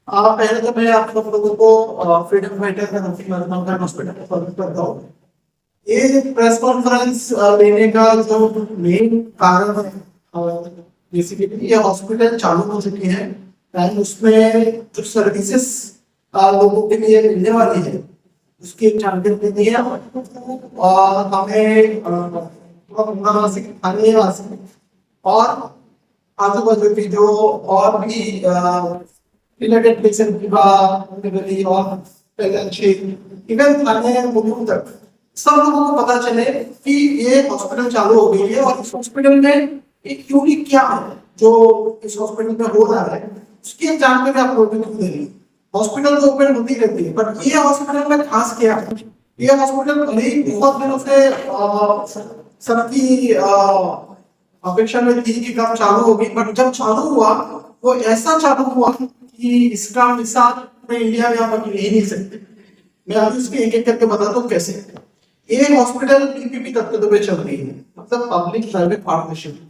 पहले तो मैं आप सब लोगों को फ्रीडम फाइटर का हॉस्पिटल का स्वागत करता हूँ। ये प्रेस कॉन्फ्रेंस लेने का जो मेन कारण है, बेसिकली ये हॉस्पिटल चालू हो चुकी है एंड उसमें जो सर्विसेज लोगों के लिए मिलने वाली है उसकी एक जानकारी देनी है और हमें स्थानीय वासी और आजू बाजू की जो और भी रिलेटेड पेशेंट की और इवन थाने मुख्य तक सब लोगों को पता चले कि ये हॉस्पिटल चालू हो गई है और इस हॉस्पिटल में एक यूनिक क्या है जो इस हॉस्पिटल में हो रहा है उसकी जानकारी आप लोगों को देनी। हॉस्पिटल तो ओपन होती रहती है पर ये हॉस्पिटल में खास क्या है। ये हॉस्पिटल भले ही बहुत दिनों से सबकी अपेक्षा में थी कि कब चालू होगी बट जब चालू हुआ वो ऐसा चालू हुआ कि इसका मिसाल में इंडिया में आप अभी ले नहीं सकते। मैं अभी उसके एक एक करके बताता हूँ कैसे। ये हॉस्पिटल पीपीपी तत्व पे चल रही है मतलब पब्लिक प्राइवेट पार्टनरशिप।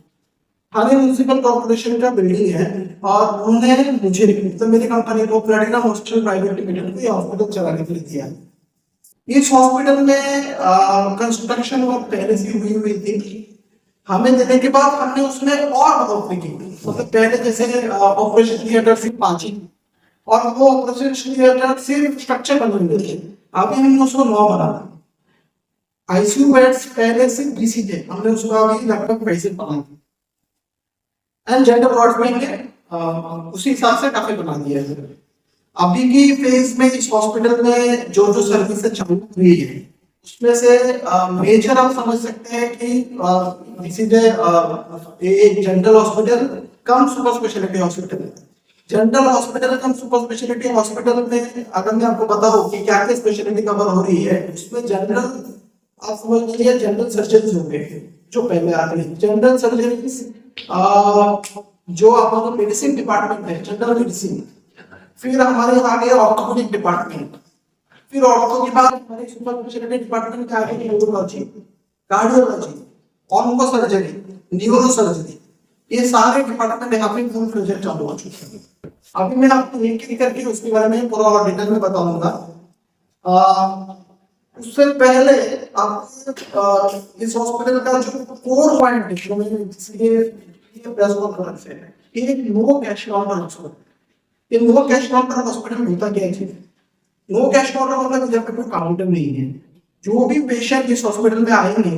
थाने म्युनिसिपल कॉर्पोरेशन का बिल्डिंग है और उन्होंने मुझे मतलब मेरी कंपनी को प्लैटिनम हॉस्पिटल प्राइवेट लिमिटेड को ये हॉस्पिटल चलाने के लिए दिया है। इस हॉस्पिटल में कंस्ट्रक्शन वर्क पहले से हुई थी। हमें देने के बाद हमने उसमें और बढ़ोतरी की मतलब पहले जैसे ऑपरेशन थिएटर सिर्फ 5 ही और वो ऑपरेशन थिएटर सिर्फ स्ट्रक्चर बने हुए थे। अभी हमने उसको 9 बना। आईसीयू बेड्स पहले सिर्फ 20 ही थे, हमने उसको अभी लगभग 35 बना दिए एंड जेंडर वार्ड में उसी हिसाब से काफी बना दिया है। अभी की फेज में इस हॉस्पिटल में जो जो सर्विसेज चालू हुई है उसमें से मेजर आप समझ सकते हैं कि सीधे एक general hospital cum super speciality hospital. General hospital cum super speciality hospital में अगर मैं आपको बताऊं कि क्या क्या स्पेशलिटी कवर हो रही है उसमें जनरल आप समझ लीजिए जनरल सर्जन हो गए जो पहले आते हैं। जनरल सर्जन जो हमारा मेडिसिन डिपार्टमेंट है जनरल मेडिसिन। फिर हमारे यहाँ आ गया ऑर्थोपेडिक डिपार्टमेंट। फिर ऑर्थो के बाद हमारे सुपर स्पेशलिटी डिपार्टमेंट का आगे neurology, cardiology, onco surgery, neuro surgery, ये सारे डिपार्टमेंट यहाँ पे फुल फ्लेजेड चालू हो चुके हैं। अभी मैं आपको एक एक करके उसके बारे में पूरा और डिटेल में बताऊंगा। उससे पहले आप इस हॉस्पिटल का जो कोर पॉइंट है जो मैंने इसलिए प्रेस कॉन्फ्रेंस है ये नो कैश काउंटर हॉस्पिटल। ये नो कैश काउंटर हॉस्पिटल होता क्या है? नो कैश काउंटर मतलब जब पे कोई काउंटर नहीं है। जो भी पेशेंट इस हॉस्पिटल में आएंगे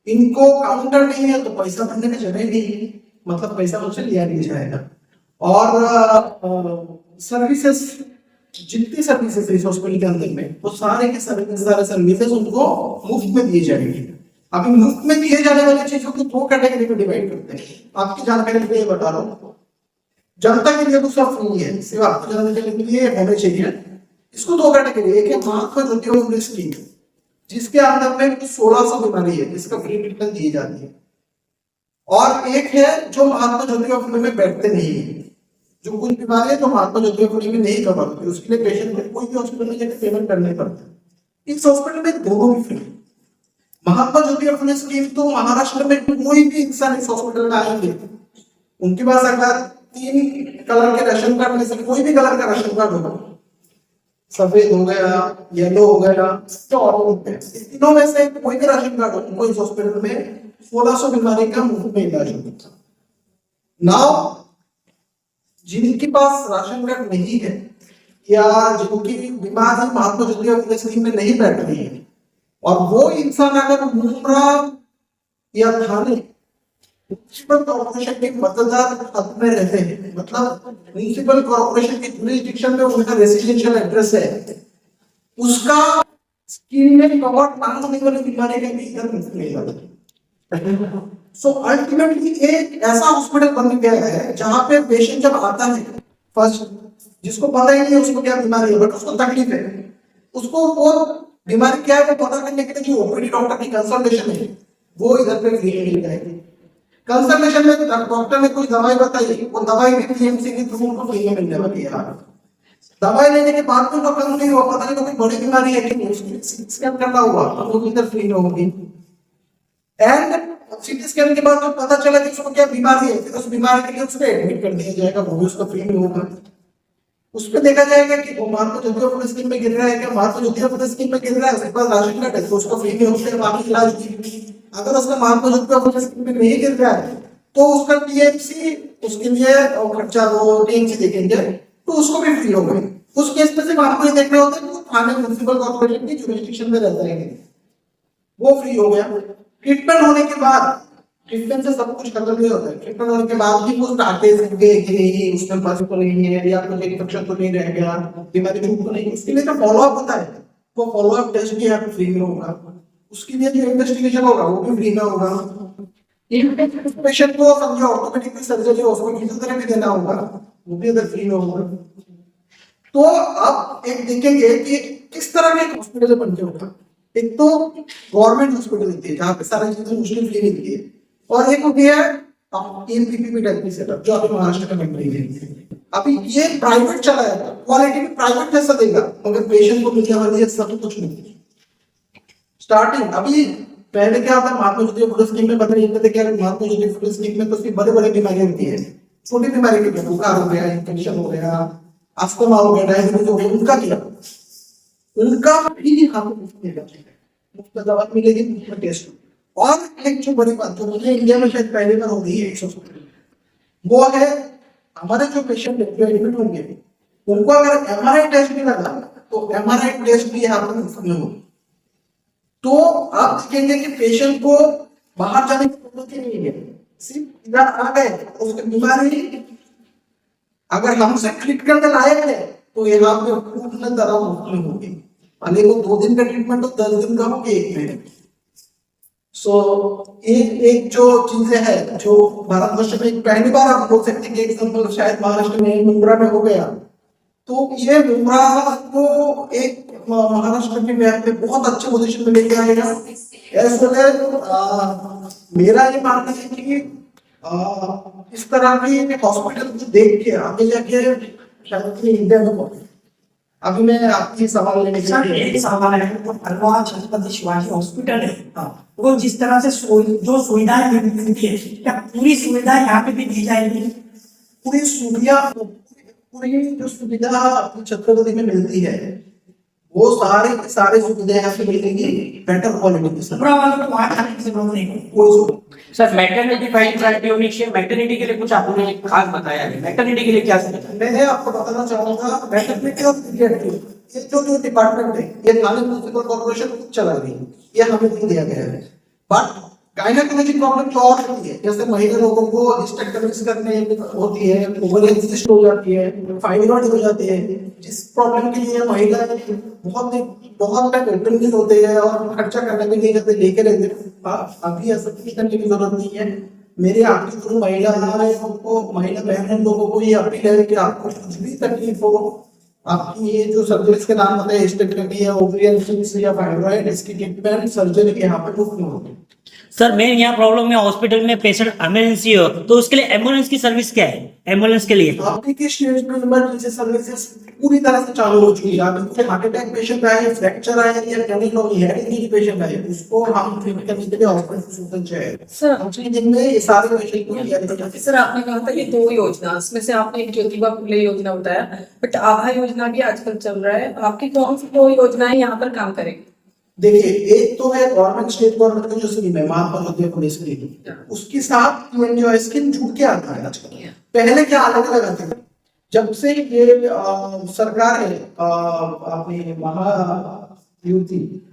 इनको काउंटर नहीं है तो पैसा भरने की जगह नहीं है मतलब पैसा उनसे लिया नहीं जाएगा। और सर्विसेज जितनी सर्विसेज है इस हॉस्पिटल के अंदर में वो सारे के सारे सर्विसेज उनको मुफ्त में दिए जाएंगे। अभी मुफ्त में दिए जाने वाली चीजों को 2 कैटेगरी में डिवाइड करते हैं। आपकी जानकारी के लिए बता रहा हूँ। जनता के लिए तो सब फ्री है सिर्फ आपको जानने के लिए होने चाहिए। इसको 2 कैटेगरी, एक है महात्मा ज्योतिबा स्कीम जिसके अंदर में 1600 बीमारी है जिसका फ्री ट्रीटमेंट दी जाती है और एक है जो महात्मा ज्योतिबा फुले में बैठते नहीं है। जो कुछ बीमारी है जो महात्मा ज्योतिबा फुले में नहीं कवर होती उसके लिए पेशेंट को कोई भी हॉस्पिटल में जाकर पेमेंट करने पड़ता। इस हॉस्पिटल में दोनों भी फ्री। महात्मा ज्योतिबा फुले स्कीम तो महाराष्ट्र में कोई भी इंसान इस हॉस्पिटल में आएंगे उनके पास अगर 3 कलर के राशन कार्ड में से कोई भी कलर का राशन कार्ड होगा, सफेद हो गया, येलो हो गया, तीनों में से कोई भी राशन कार्ड हो उनको इस हॉस्पिटल में 1600 बीमारी का मुफ्त में इलाज होता है। नाउ जिनके पास राशन कार्ड नहीं है या जिनकी बीमारी महात्मा ज्योतिबा फुले स्कीम में नहीं बैठ रही है और वो इंसान अगर मुंब्रा या थाने म्युनिसिपल कॉर्पोरेशन के मतदार पद में रहते हैं मतलब म्युनिसिपल कॉर्पोरेशन की जुरिस्डिक्शन में उनका रेसिडेंशियल एड्रेस है उसका स्कीम में कवर ना होने वाली बीमारी का भी इधर मिलेगा। सो अल्टीमेटली एक ऐसा हॉस्पिटल बन गया है जहां पे पेशेंट जब आता है फर्स्ट जिसको पता ही नहीं है उसको क्या बीमारी है बट उसको तकलीफ है उसको वो बीमारी क्या है वो पता करने के लिए जो ओपीडी डॉक्टर की कंसल्टेशन है वो इधर पे फ्री मिल जाएगी। कंसल्टेशन में डॉक्टर ने कोई दवाई बताई वो दवाई भी पीएमसी के थ्रू उनको फ्री में मिलने वाली है। दवाई लेने के बाद भी तो कम नहीं हुआ पता नहीं तो कोई बड़ी बीमारी है कि नहीं उसकी स्कैन करना हुआ वो इधर फ्री में होगी एंड सीटी स्कैन के बाद जब पता चला कि उसको क्या बीमारी है फिर उस बीमारी के लिए उसको एडमिट कर दिया जाएगा वो भी उसका फ्री में होगा। उसमें देखा जाएगा कि वो मान लो जो अपने स्कीम में गिर रहा है क्या, मान लो जो अपने स्कीम में गिर रहा है उसके पास राशन कार्ड है तो उसको फ्री में उसके बाकी इलाज की। अगर उसका मान लो जो अपने स्कीम में नहीं गिर रहा है तो उसका टीएमसी उसके लिए खर्चा वो टीएमसी देखेंगे तो उसको भी फ्री होगा। उस केस में सिर्फ आपको ये देखना होता है कि वो थाने म्युनिसिपल कॉर्पोरेशन की जुरिस्डिक्शन में रहता है, वो फ्री हो गया। ट्रीटमेंट होने के बाद, ट्रीटमेंट से सब कुछ खत्म नहीं होता है, ट्रीटमेंट होने के बाद भी कुछ डाटे होंगे कि नहीं उसमें बस तो नहीं है या कुछ इन्फेक्शन तो नहीं रह गया, बीमारी छूट तो नहीं, उसके लिए जो फॉलोअप होता है वो फॉलोअप टेस्ट भी यहाँ पे फ्री में होगा। उसके लिए जो इन्वेस्टिगेशन होगा वो भी फ्री में होगा। पेशेंट को समझो ऑर्थोपेडिक सर्जरी उसको फिजियोथेरेपी देना होगा, वो भी अगर फ्री में होगा। तो आप एक देखेंगे कि किस तरह के हॉस्पिटल बनते होगा। एक तो गवर्नमेंट हॉस्पिटल होती है जहाँ पे सारी चीजें मुश्किल फ्री मिलती है, और एक होती है पीपीपी टाइप की सेटअप जो अभी महाराष्ट्र में बन रही है। अभी ये प्राइवेट चला है, क्वालिटी भी प्राइवेट जैसा देगा मगर पेशेंट को मिलने वाली है सब कुछ नहीं। स्टार्टिंग अभी पहले क्या होता है, महात्मा ज्योति फुल स्कीम में बता रही है क्या, महात्मा ज्योति फुल स्कीम में तो सिर्फ बड़े बड़े बीमारियां होती है, छोटी बीमारी के बुखार हो गया, इन्फेक्शन हो गया, अस्थमा हो गया, डायबिटीज हो गया, उनका क्या, उनका भी मुफ्त दवा मिलेगी, मुफ्त टेस्ट। और एक जो बड़ी बात जो मुझे इंडिया में शायद पहली बार हो रही है इस हॉस्पिटल में, वो है हमारे जो पेशेंट जो एडमिट होंगे उनको अगर एमआरआई टेस्ट भी लगा तो एमआरआई टेस्ट भी यहाँ पर मुफ्त में होगी। तो आप देखेंगे कि पेशेंट को बाहर जाने की जरूरत ही नहीं है, सिर्फ इधर आ गए उसकी बीमारी अगर हमसे ट्रीट करने लायक है तो यहाँ पे पूर्ण तरह मुफ्त में होगी। भले वो 2 दिन का ट्रीटमेंट हो 10 दिन का हो कि 1 महीने। सो एक जो चीजें हैं जो भारतवर्ष में पहली बार आप बोल सकते हैं कि एग्जाम्पल शायद महाराष्ट्र में मुंब्रा में हो गया, तो ये मुंब्रा को एक महाराष्ट्र के मैप में बहुत अच्छे पोजीशन में लेके आएगा। मेरा ये मानना है कि इस तरह की हॉस्पिटल देख के आगे जाके शायद इंडिया में अभी मैं आपकी सवाल लेने के लिए एक सवाल है, तो अलवा छत्रपति शिवाजी हॉस्पिटल है, वो जिस तरह से जो सुविधाएं मिलती है क्या पूरी सुविधा यहाँ पे भी दी जाएगी? पूरी जो सुविधा छत्रपति में मिलती है वो सारे सुविधाएं यहाँ पे मिलेंगी बेटर क्वालिटी की। सर मैटरनिटी फाइल प्रायोरिटी होनी चाहिए, मैटरनिटी के लिए कुछ आपने खास बताया है, मैटरनिटी के लिए क्या समझा? मैं आपको बताना चाहूंगा मैटरनिटी और पीडियाट्रिक ये जो डिपार्टमेंट है ये नाले म्युनिसिपल कॉर्पोरेशन खुद चला रही है, ये हमें नहीं दिया गया है। बट गायनेकोलॉजी प्रॉब्लम तो और होती है, जैसे महिला लोगों को हिस्टेक्टोमीज करने होती है, ओवरियन सिस्ट हो जाती है, फाइब्रॉइड हो जाती है, जिस प्रॉब्लम के लिए महिला बहुत टाइम होते हैं और खर्चा करने भी नहीं करते, लेके रहते। अभी ऐसा कुछ करने की जरूरत नहीं है। मेरे आपकी जो महिला बहन लोगों को ये अपील है कि आपको कुछ भी तकलीफ हो, आपकी ये जो सर्जरीज के नाम होते हैं हिस्टेक्टोमी या ओवरियन सिस्ट या फाइब्रॉइड, इसकी ट्रीटमेंट सर्जरी के यहाँ पे मुफ्त में होगी। सर मेन यहाँ प्रॉब्लम है हॉस्पिटल में पेशेंट इमरजेंसी हो तो उसके लिए एम्बुलेंस की सर्विस क्या है? एम्बुलेंस के लिए आपकी किस स्टेज में इमरजेंसी सर्विसेज पूरी तरह से चालू हो चुकी है। अभी हार्ट अटैक पेशेंट आए, फ्रैक्चर आए या टेनिटोमी हेड इंजरी पेशेंट आए, उसको हम ट्रीट करने के लिए हॉस्पिटल चाहिए सर। दूसरी दिन में ये सारे पेशेंट को किया जाता है। सर आपने कहा था कि 2 योजना, इसमें से आपने एक ज्योतिबा फुले योजना बताया, बट आभा योजना भी आजकल चल रहा है, आपकी कौन सी 2 योजनाएं यहाँ पर काम करेगी? देखिए एक तो है गवर्नमेंट स्टेट गवर्नमेंट का जो स्कीम है महात्मा ज्योतिबा फुले स्कीम, उसके साथ जो स्कीम जुड़ के आता है आजकल। पहले क्या अलग अलग आते थे, जब से ये सरकार है अपनी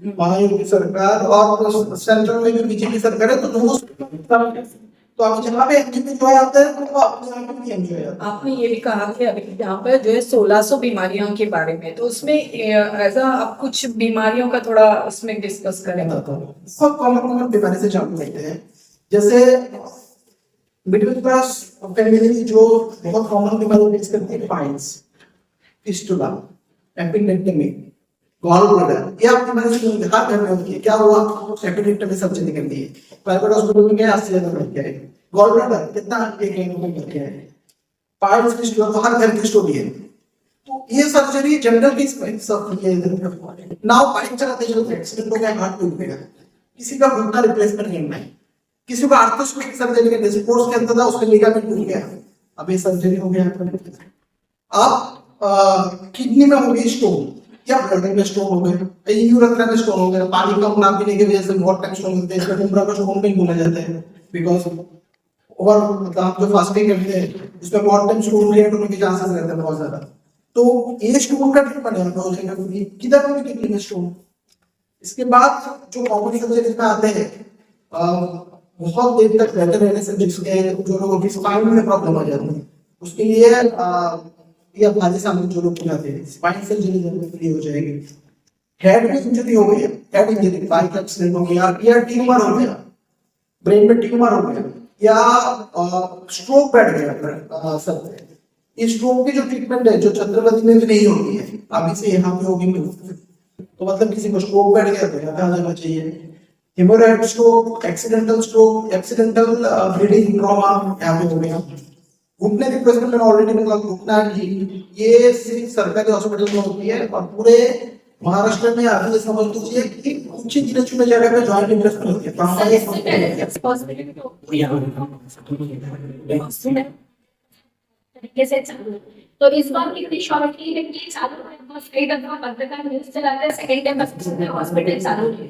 महायुति सरकार और सेंट्रल में भी बीजेपी सरकार है, तो दोनों तो अब जहाँ पे एंजॉय आता है तो अपने यहाँ पे एंजॉय आता है। आपने ये भी कहा कि अभी यहाँ पर जो है 1600 बीमारियों के बारे में, तो उसमें ऐसा आप कुछ बीमारियों का थोड़ा उसमें डिस्कस करें। बहुत कॉमन बीमारी से जान लेते हैं, जैसे मिडिल क्लास फैमिली जो बहुत कॉमन बीमारी फेस करती है, पाइल्स, फिस्टुला, एपिडेक्टमी, गॉल ब्लैडर, ये आपकी बीमारी से हर घर में होती है। क्या हुआ, एपिडेक्टमी सर्जरी कर दी है, प्राइवेट हॉस्पिटल में गया 80,000 लग गया है, गॉल ब्लैडर कितना एक में लग गया है, पाइल्स फिस्टुला तो हर घर की स्टोरी है। तो ये सर्जरी जनरल केस में सब ये नाउ बाइक चलाते चलते एक्सीडेंट हो गया, हार्ट टूट गया, किसी का घुटना रिप्लेसमेंट करना है, किसी को आर्थोस्कोपिक सर्जरी करनी है, स्पोर्ट्स के अंदर था उसका लिगामेंट टूट गया, अब ये सर्जरी हो गया। अब किडनी में हो गई स्टोन या ब्लड में स्टोन हो गए, यूरेथ्रा में स्टोन हो गए, पानी कम ना पीने की वजह से बहुत टाइम स्टोन होते हैं, इसमें उम्र का स्टोन नहीं बोला जाता है बिकॉज और मतलब हम जो फास्टिंग करते हैं उसमें बहुत टाइम स्टोन क्रिएट होने के चांसेस रहते हैं बहुत ज्यादा। तो ये स्टोन का ट्रीटमेंट है हो जाएगा क्योंकि किधर में किडनी में स्टोन। इसके बाद जो कॉमन सर्जरीज में आते हैं बहुत देर तक रहते रहने से जिसके जो लोगों की स्पाइन में प्रॉब्लम हो जाती है उसके लिए या भाजी सामने जो लोग बुलाते हैं स्पाइन सर्जरी जरूर फ्री हो जाएगी। हेड में इंजरी हो गई है, हेड इंजरी बाइक एक्सीडेंट हो गया या ट्यूमर हो गया, ब्रेन में ट्यूमर हो गया या स्ट्रोक बैठ गया सर पे, इस स्ट्रोक की जो ट्रीटमेंट है जो छत्रपति में भी नहीं होती है अभी से यहाँ पे होगी। तो मतलब किसी को स्ट्रोक बैठ गया तो यहाँ जाना चाहिए। हेमोरॉइड स्ट्रोक, एक्सीडेंटल ब्लीडिंग ट्रॉमा यहाँ पे हो गया। घुटने रिप्लेसमेंट मैंने ऑलरेडी मतलब घुटना की ये सिर्फ सरकारी हॉस्पिटल में होती है और पूरे महाराष्ट्र में आप ये समझ लीजिए कि कुछ ही गिने चुने जगह पे जॉइंट रिप्लेसमेंट होती है। तो हमारे तरीके से चालू है। तो इस बार कितनी श्योरिटी है कि चालू है? बस कई दफा पत्रकार न्यूज चलाते हैं, सेकंड टाइम बस हॉस्पिटल चालू है।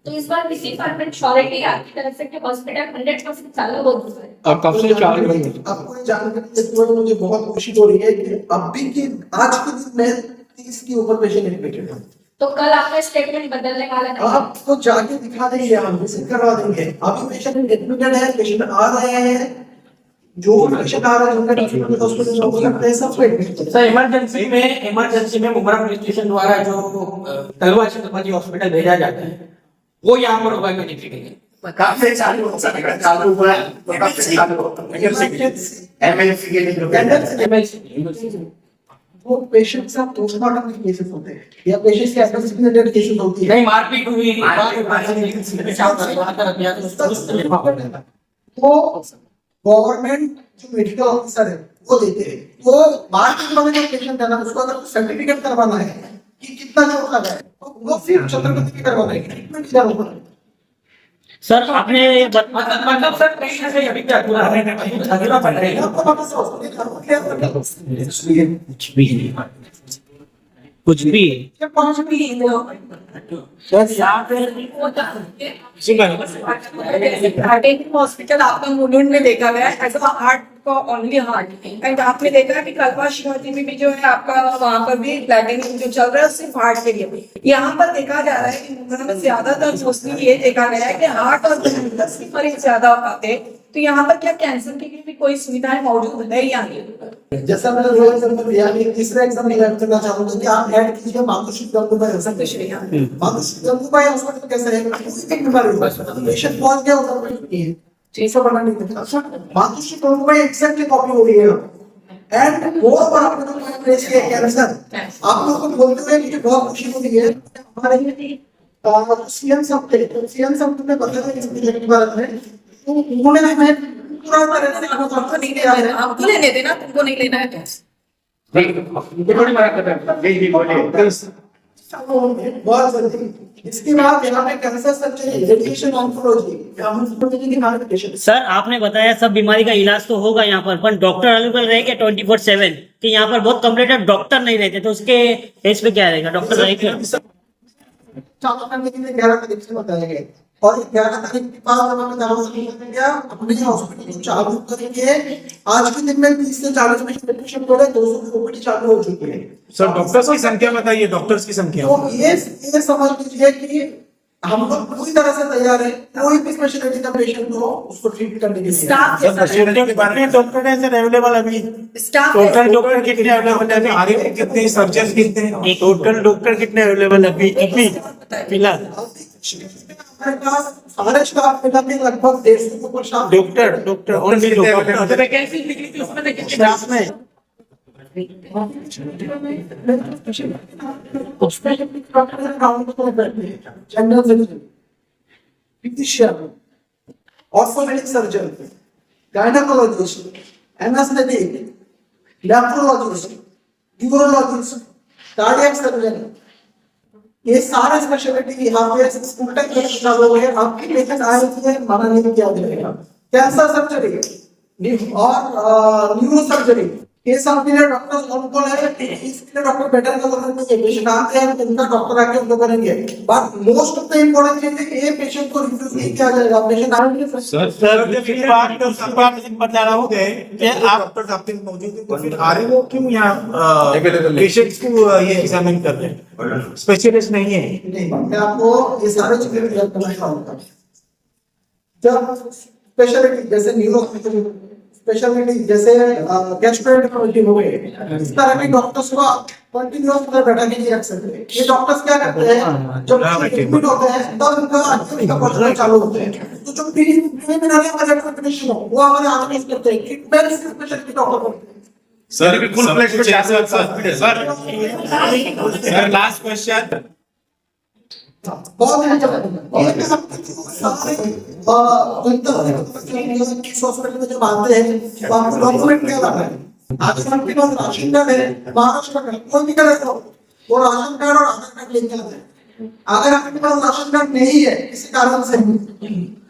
तो इस बार किसी परमानेंट श्योरिटी आपकी तरफ से कि हॉस्पिटल 100% चालू हो चुका है? और कब से चालू है? आपको जानकारी देते हुए मुझे बहुत खुशी हो रही है कि अभी की आज के दिन में 30 के ऊपर पेशेंट एडमिटेड है। तो कल आपका स्टेटमेंट बदलने वाला नहीं? आपको जाके दिखा देंगे, हम विजिट करवा देंगे। अभी पेशेंट एडमिटेड है, पेशेंट आ रहे हैं, जो पेशेंट आ रहा है उनका ट्रीटमेंट हॉस्पिटल में हो सकता है सब एडमिट। सर इमरजेंसी में मुंब्रा पुलिस स्टेशन द्वारा जो तलवार छत्रपति हॉस्पिटल भेजा जाता है वो यहाँ पर होगा कि नहीं? काफी चालू हो सकता है, चालू हुआ है तो काफी चालू होता है एमएलसी के लिए वो पेशेंट का पोस्टमार्टम के केसेस होते हैं या पेशेंट की एडमिटेड केसेस होती है। नहीं मारपीट हुई तो गवर्नमेंट जो मेडिकल ऑफिसर है वो देते हैं। तो मारपीट वाले जो पेशेंट है ना उसको अगर सर्टिफिकेट करवाना है कि कितना चोट लगा है तो वो सिर्फ छत्रपति की करवाना है, ट्रीटमेंट किधर होगा। सर आपने मतलब सर पेशेंट से अभी क्या पूरा झगड़ा पड़ रहा है आपको वापस हॉस्पिटल कुछ भी ये पांच भी हॉस्पिटल आपका मुलुंड में देखा गया एज अ हार्ट का ओनली हार्ट एंड आपने देखा कि कल्पा शिवाजी में भी जो है आपका वहाँ पर भी प्लेटिनम जो चल रहा है सिर्फ हार्ट के लिए। यहाँ पर देखा जा रहा है कि मुंबई में ज्यादातर मोस्टली ये देखा गया है कि हार्ट और दिल की मरीज ज्यादा आते हैं। तो यहाँ पर क्या कैंसर के लिए भी कोई सुविधाएं मौजूद है या नहीं? जैसा मैंने रोयल एग्जांपल दिया, मैं तीसरा एग्जांपल ऐड करना चाहूंगा कि आप ऐड कीजिए मातृश्री गंगूबाई हॉस्पिटल। मातृश्री गंगूबाई हॉस्पिटल कैसा है? किसी भी बीमारी हो पेशेंट पहुंच गया उधर नहीं है, 600 बना नहीं देता। मातृश्री गंगूबाई एग्जैक्टली कॉपी हो रही है एंड वो पर आपने जो पॉइंट रेज किया कैंसर, आप लोग को बोलते हुए मुझे बहुत खुशी होती है। हमारे सीएम साहब ने बताया इस बारे में, तो उन्होंने हमें पूरा तरह से आपको नहीं लेना है, आपको लेने देना, तुमको नहीं लेना है। बहुत जल्दी इसके बाद यहाँ पे cancer surgery, radiation oncology. Sir आपने बताया सब बीमारी का इलाज तो होगा यहाँ पर डॉक्टर अवेलेबल रहेगा 24/7 कि यहाँ पर बहुत कम्प्लीटेड डॉक्टर नहीं रहते, तो उसके केस पे क्या रहेगा? डॉक्टर रहेगा 11 तारीख से बताया गया और 11 तारीख के बाद अपने हॉस्पिटल चालू करेंगे। आज के दिन में 30 से 40 पेशेंट हो रहे, 200 ओपीडी चालू हो चुकी है। सर डॉक्टर्स की संख्या बताइए, डॉक्टर्स की संख्या। तो ये समझ लीजिए कि हम लोग पूरी तरह से तैयार है, कोई भी स्पेशलिटी का पेशेंट हो उसको ट्रीट करने के लिए। स्टाफ डॉक्टर अवेलेबल अभी स्टाफ टोटल डॉक्टर कितने अवेलेबल है? आगे कितने सर्जन कितने टोटल डॉक्टर कितने अवेलेबल है अभी फिलहाल? हमारे पास सारे स्टाफ मिला के लगभग 150 के ऊपर staff doctor only doctor vacancy निकली थी उसमें देखिए स्टाफ में general surgeon, physician, orthopaedic surgeon, gynaecologist, anaesthetic, nephrologist, neurologist, cardiac surgeon, ये सारे स्पेशलिटी यहाँ पे फुल टाइम चालू है। आपकी पेशेंट आए थे मना नहीं किया जाएगा। कैंसर सर्जरी और न्यूरो सर्जरी ये सब के लिए डॉक्टर उनको है, इसके लिए डॉक्टर बेटर नहीं है, पेशेंट आते हैं उनका डॉक्टर आके उनको करेंगे, but most of the important चीज है ये पेशेंट को रिफ्यूज नहीं किया जाएगा, पेशेंट आएंगे सर बता रहा हूँ कि आप डॉक्टर आपके मौजूद हैं, तो फिर आ रहे हो क्यों यहाँ पेशेंट्स को ये एग्जामिन कर रहे हैं, स्पेशलिस्ट नहीं है। नहीं, मैं आपको ये सारे चीजें क्लियर करना चाहूंगा। जब स्पेशलिटी जैसे न्यूरो स्पेशलिटी जैसे गैस्ट्रोएंटरोलॉजी हो गई, इस तरह के डॉक्टर्स को कंटिन्यूअस उधर बैठा के नहीं रख सकते। ये डॉक्टर्स क्या करते हैं, जब एडमिट होते हैं तब उनका प्रोसेस चालू होते हैं, तो जो प्रीलिमिनरी वाले कंडीशन हो वो हमारे आगे करते हैं, ट्रीटमेंट स्पेशलिटी डॉक्टर करते हैं। सर बिल्कुल सर लास्ट क्वेश्चन बहुत हॉस्पिटल में जब आते हैं तो आपको डॉक्यूमेंट क्या लाना है, आज आपके पास राशन कार्ड है, महाराष्ट्र का कोई भी कार्ड हो, वो राशन कार्ड और आधार कार्ड लेके आते हैं। अगर आपके पास राशन कार्ड नहीं है किसी कारण से,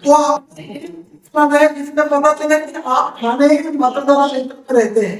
तो आप जिसका पता चले कि आप थाने के मतदान क्षेत्र में रहते हैं,